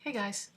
Hey guys.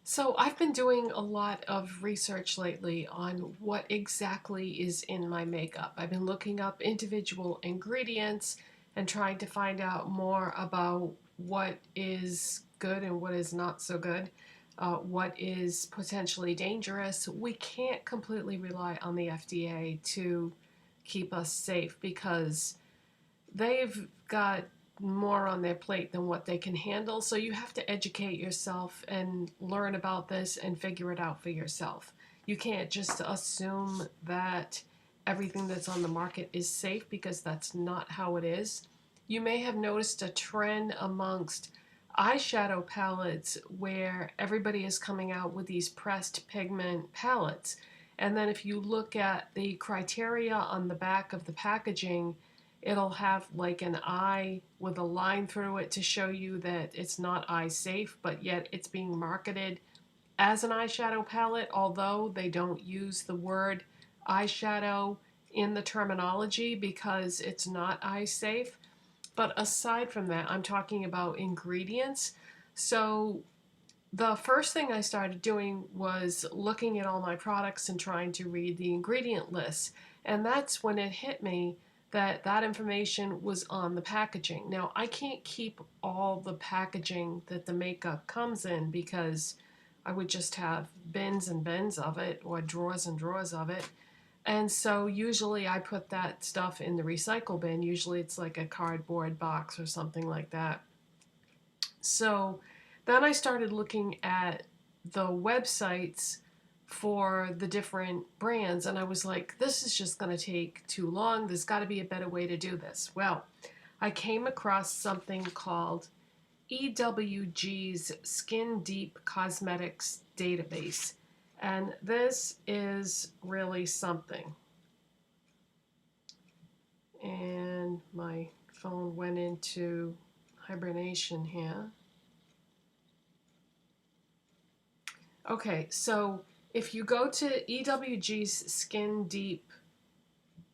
So I've been doing a lot of research lately on what exactly is in my makeup. I've been looking up individual ingredients and trying to find out more about what is good and what is not so good, what is potentially dangerous. We can't completely rely on the FDA to keep us safe because they've got more on their plate than what they can handle. So you have to educate yourself and learn about this and figure it out for yourself. You can't just assume that everything that's on the market is safe because that's not how it is. You may have noticed a trend amongst eyeshadow palettes where everybody is coming out with these pressed pigment palettes. And then if you look at the criteria on the back of the packaging, it'll have like an eye with a line through it to show you that it's not eye safe, but yet it's being marketed as an eyeshadow palette, although they don't use the word eyeshadow in the terminology because it's not eye safe. But aside from that, I'm talking about ingredients. So the first thing I started doing was looking at all my products and trying to read the ingredient list. And that's when it hit me that that information was on the packaging. Now, I can't keep all the packaging that the makeup comes in because I would just have bins and bins of it or drawers and drawers of it. And so usually I put that stuff in the recycle bin. Usually it's like a cardboard box or something like that. So then I started looking at the websites for the different brands, and I was like, this is just going to take too long. There's got to be a better way to do this. Well, I came across something called EWG's Skin Deep Cosmetics Database, and this is really something. And my phone went into hibernation here. Okay, so if you go to EWG's Skin Deep,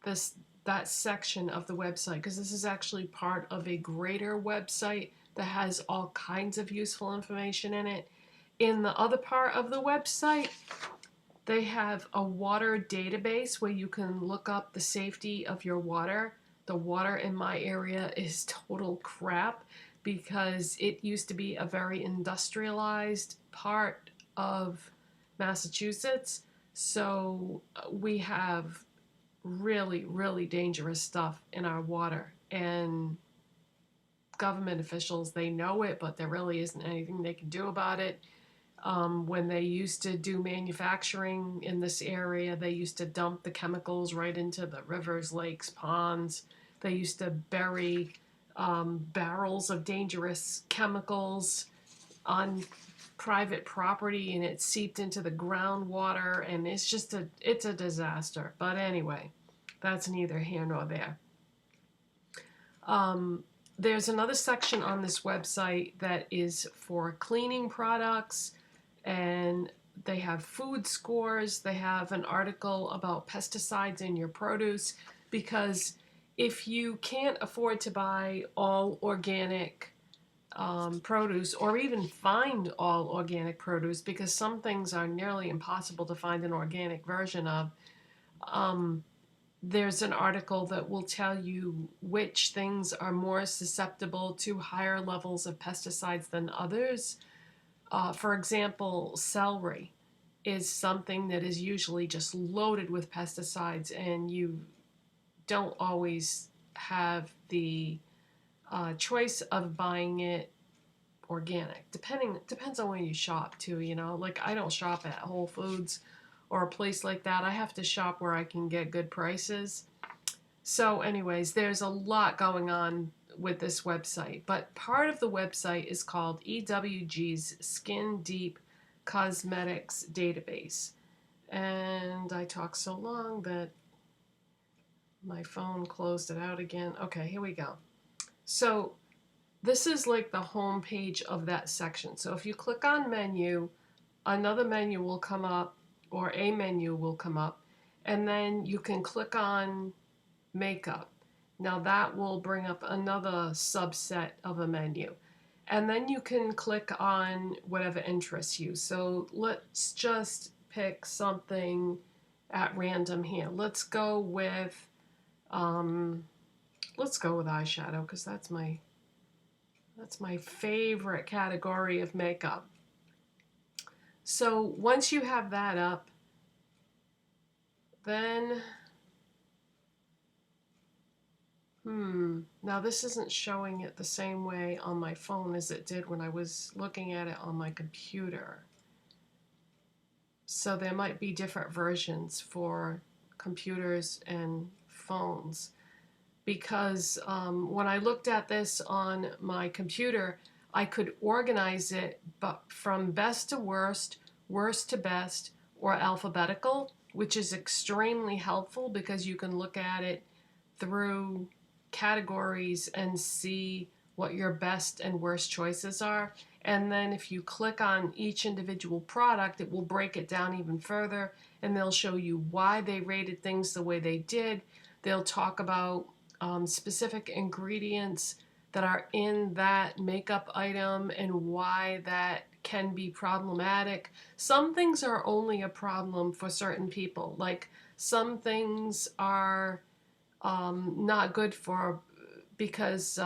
that section of the website, because this is actually part of a greater website that has all kinds of useful information in it. In the other part of the website, they have a water database where you can look up the safety of your water. The water in my area is total crap because it used to be a very industrialized part of Massachusetts. So we have really, really dangerous stuff in our water. And government officials, they know it, but there really isn't anything they can do about it. When they used to do manufacturing in this area, they used to dump the chemicals right into the rivers, lakes, ponds. They used to bury barrels of dangerous chemicals on private property, and it seeped into the groundwater, and it's a disaster. But anyway, that's neither here nor there. There's another section on this website that is for cleaning products, and they have food scores. They have an article about pesticides in your produce, because if you can't afford to buy all organic produce, or even find all organic produce, because some things are nearly impossible to find an organic version of, there's an article that will tell you which things are more susceptible to higher levels of pesticides than others. For example, celery is something that is usually just loaded with pesticides, and you don't always have the choice of buying it organic. Depends on where you shop too, you know. Like, I don't shop at Whole Foods or a place like that. I have to shop where I can get good prices. So anyways, there's a lot going on with this website, but part of the website is called EWG's Skin Deep Cosmetics Database. And I talked so long that my phone closed it out again. Okay, here we go. So this is like the home page of that section. So if you click on menu, another menu will come up, or a menu will come up, and then you can click on makeup. Now that will bring up another subset of a menu. And then you can click on whatever interests you. So let's just pick something at random here. Let's go with eyeshadow, because that's my favorite category of makeup. So once you have that up, then now this isn't showing it the same way on my phone as it did when I was looking at it on my computer. So there might be different versions for computers and phones, because when I looked at this on my computer, I could organize it from best to worst, worst to best, or alphabetical, which is extremely helpful because you can look at it through categories and see what your best and worst choices are. And then if you click on each individual product, it will break it down even further, and they'll show you why they rated things the way they did. They'll talk about specific ingredients that are in that makeup item and why that can be problematic. Some things are only a problem for certain people. Like some things are not good for, because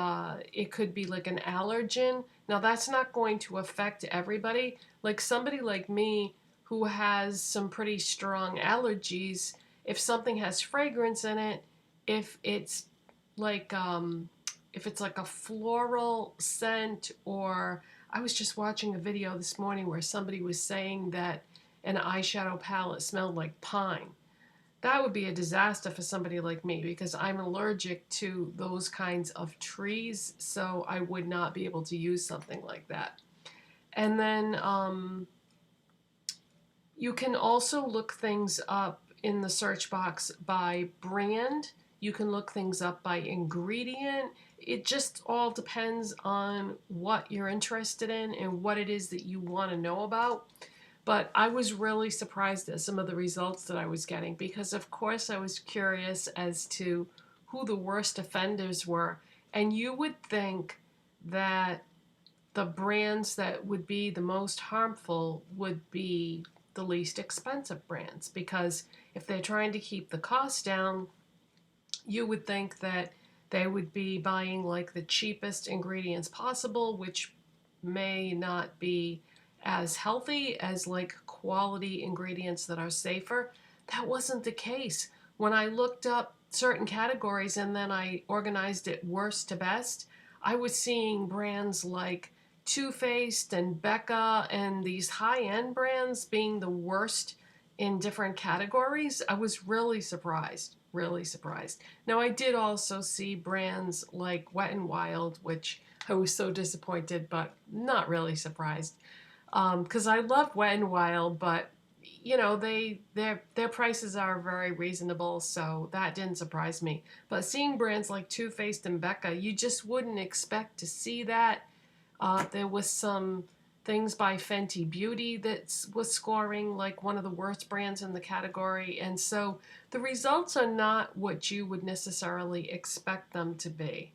it could be like an allergen. Now that's not going to affect everybody. Like somebody like me who has some pretty strong allergies, if something has fragrance in it, if it's like a floral scent, or I was just watching a video this morning where somebody was saying that an eyeshadow palette smelled like pine. That would be a disaster for somebody like me because I'm allergic to those kinds of trees, so I would not be able to use something like that. And then you can also look things up in the search box by brand. You can look things up by ingredient. It just all depends on what you're interested in and what it is that you want to know about. But I was really surprised at some of the results that I was getting because, of course, I was curious as to who the worst offenders were. And you would think that the brands that would be the most harmful would be the least expensive brands, because if they're trying to keep the cost down, you would think that they would be buying like the cheapest ingredients possible, which may not be as healthy as like quality ingredients that are safer. That wasn't the case. When I looked up certain categories and then I organized it worst to best, I was seeing brands like Too Faced and Becca and these high-end brands being the worst in different categories. I was really surprised, really surprised. Now I did also see brands like Wet n Wild, which I was so disappointed, but not really surprised. Because I love Wet n Wild, but you know their prices are very reasonable, so that didn't surprise me. But seeing brands like Too Faced and Becca, you just wouldn't expect to see that. There was some things by Fenty Beauty that was scoring like one of the worst brands in the category, and so the results are not what you would necessarily expect them to be.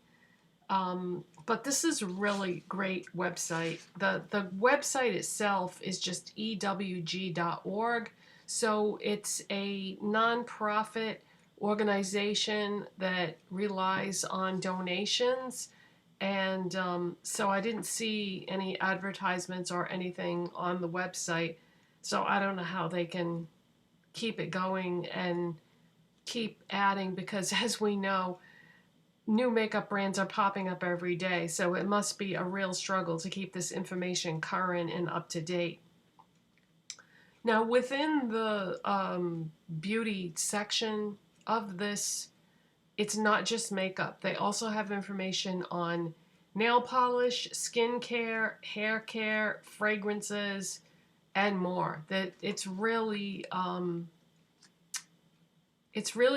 But this is a really great website. The website itself is just ewg.org. So it's a nonprofit organization that relies on donations. And so I didn't see any advertisements or anything on the website. So I don't know how they can keep it going and keep adding, because as we know, new makeup brands are popping up every day, so it must be a real struggle to keep this information current and up to date. Now, within the beauty section of this, it's not just makeup. They also have information on nail polish, skincare, hair care, fragrances, and more. That it's really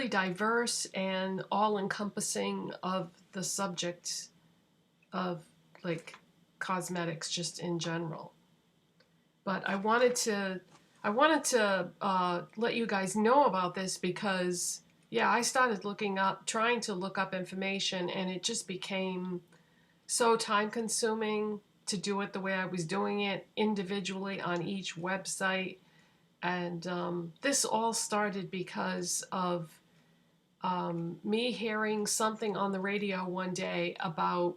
diverse and all-encompassing of the subject of like cosmetics just in general. But I wanted to let you guys know about this because, yeah, I started trying to look up information, and it just became so time-consuming to do it the way I was doing it individually on each website. And this all started because of me hearing something on the radio one day about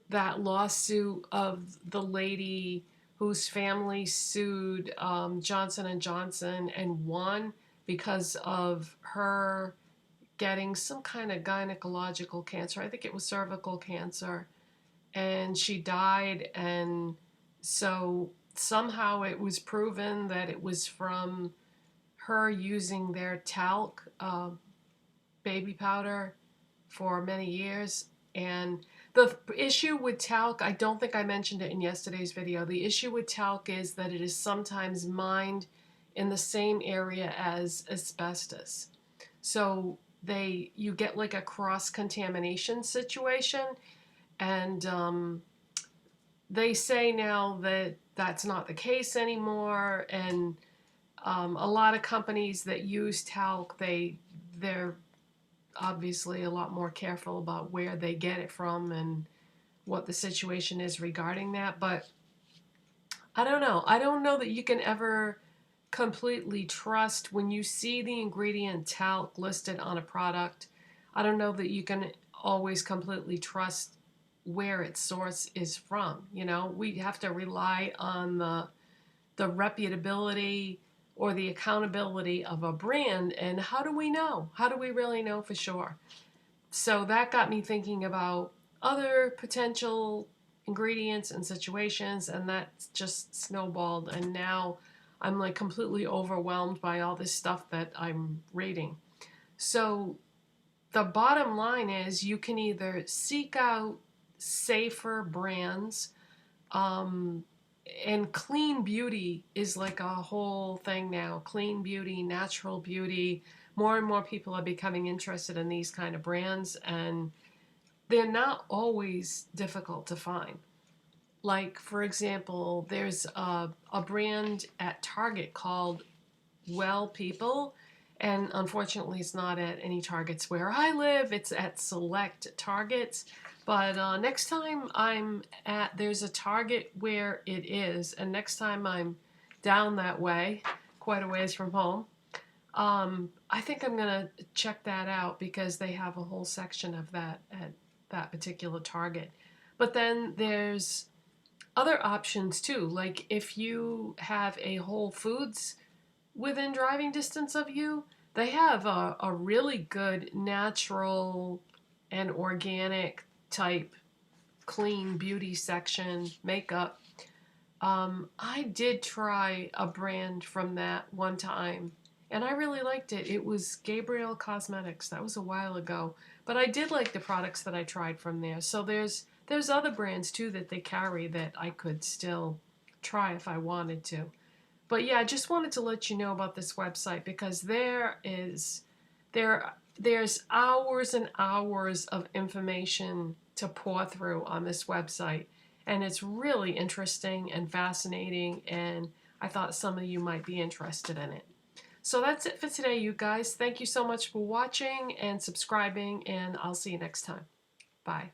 that lawsuit of the lady whose family sued Johnson & Johnson and won because of her getting some kind of gynecological cancer. I think it was cervical cancer. And she died, and so somehow it was proven that it was from her using their talc baby powder for many years. And the issue with talc, I don't think I mentioned it in yesterday's video, the issue with talc is that it is sometimes mined in the same area as asbestos. So you get like a cross-contamination situation, and they say now that that's not the case anymore, and a lot of companies that use talc, they're obviously a lot more careful about where they get it from and what the situation is regarding that. But I don't know. I don't know that you can ever completely trust when you see the ingredient talc listed on a product. I don't know that you can always completely trust where its source is from. You know, we have to rely on the reputability or the accountability of a brand. And how do we know? How do we really know for sure? So that got me thinking about other potential ingredients and situations, and that just snowballed. And now I'm like completely overwhelmed by all this stuff that I'm reading. So the bottom line is you can either seek out safer brands, and clean beauty is like a whole thing now. Clean beauty, natural beauty. More and more people are becoming interested in these kind of brands, and they're not always difficult to find. Like, for example, there's a brand at Target called Well People, and unfortunately it's not at any Targets where I live. It's at select Targets. But next time there's a Target where it is, and next time I'm down that way, quite a ways from home, I think I'm going to check that out because they have a whole section of that at that particular Target. But then there's other options too. Like if you have a Whole Foods within driving distance of you, they have a really good natural and organic type clean beauty section, makeup. I did try a brand from that one time, and I really liked it. It was Gabriel Cosmetics. That was a while ago, but I did like the products that I tried from there. So there's other brands too that they carry that I could still try if I wanted to. But yeah, I just wanted to let you know about this website because there's hours and hours of information to pour through on this website. And it's really interesting and fascinating, and I thought some of you might be interested in it. So that's it for today, you guys. Thank you so much for watching and subscribing, and I'll see you next time. Bye.